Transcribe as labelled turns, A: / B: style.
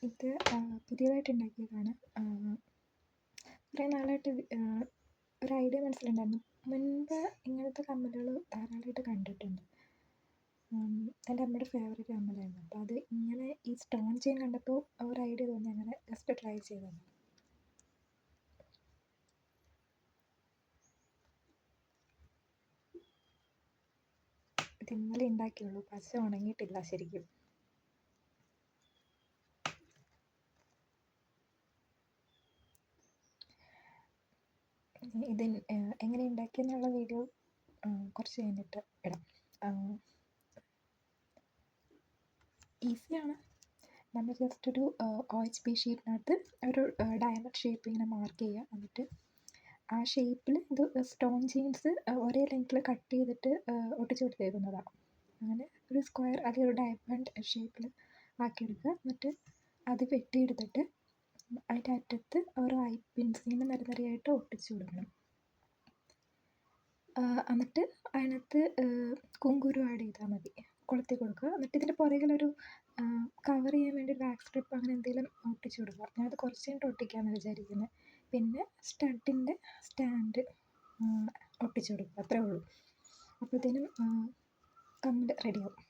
A: ഇത് പുതിയതായിട്ട് ഉണ്ടാക്കിയതാണ്. കുറേ നാളായിട്ട് ഒരു ഐഡിയ മനസ്സിലുണ്ടായിരുന്നു. മുൻപ് ഇങ്ങനത്തെ കമ്മലുകൾ ധാരാളമായിട്ട് കണ്ടിട്ടുണ്ട്. എൻ്റെ അമ്മയുടെ ഫേവറേറ്റ് കമ്മലായിരുന്നു. അപ്പോൾ അത് ഇങ്ങനെ ഈ സ്റ്റോൺ ചെയിൻ കണ്ടപ്പോൾ ഒരു ഐഡിയ തോന്നി, അങ്ങനെ ജസ്റ്റ് ട്രൈ ചെയ്തതാണ്. ഇത് ഇന്നലെ ഉണ്ടാക്കിയുള്ളൂ, പശ ഉണങ്ങിയിട്ടില്ല ശരിക്കും. ഇത് എങ്ങനെ ഉണ്ടാക്കിയെന്നുള്ള വീഡിയോ കുറച്ച് കഴിഞ്ഞിട്ട് ഇടാം. ഈസിയാണ്. നമ്മൾ ജസ്റ്റ് ഒരു OHP ഷീറ്റിനകത്ത് ഒരു ഡയമണ്ട് ഷേപ്പ് ഇങ്ങനെ മാർക്ക് ചെയ്യുക. എന്നിട്ട് ആ ഷേപ്പിൽ ഇത് സ്റ്റോൺ ചെയിൻസ് ഒരേ ലെങ്ത്തിൽ കട്ട് ചെയ്തിട്ട് ഒട്ടിച്ച് കൊടുത്തേക്കുന്നതാണ്. അങ്ങനെ ഒരു സ്ക്വയർ അല്ലെങ്കിൽ ഒരു ഡയമണ്ട് ഷേപ്പിൽ ആക്കിയെടുക്കുക. എന്നിട്ട് അത് വെട്ടിയെടുത്തിട്ട് അതിൻ്റെ അറ്റത്ത് ഓരോ ഐ പിൻസ് ഇങ്ങനെ നിരനിരയായിട്ട് ഒട്ടിച്ചു കൊടുക്കണം. എന്നിട്ട് അതിനകത്ത് കുങ്കുരു ആഡ് ചെയ്താൽ മതി, കൊളുത്തി കൊടുക്കുക. എന്നിട്ട് ഇതിൻ്റെ പുറകിലൊരു കവർ ചെയ്യാൻ വേണ്ടി വാക്സ് സ്ട്രിപ്പ് അങ്ങനെ എന്തെങ്കിലും ഒട്ടിച്ചു കൊടുക്കുക. ഞാനത് കുറച്ച് കഴിഞ്ഞിട്ട് ഒട്ടിക്കാമെന്ന് വിചാരിക്കുന്നത്. പിന്നെ സ്റ്റഡിൻ്റെ സ്റ്റാൻഡ് ഒട്ടിച്ചു കൊടുക്കുക, അത്രേ ഉള്ളൂ. അപ്പോഴത്തേനും കമ്മൽ റെഡിയാവും.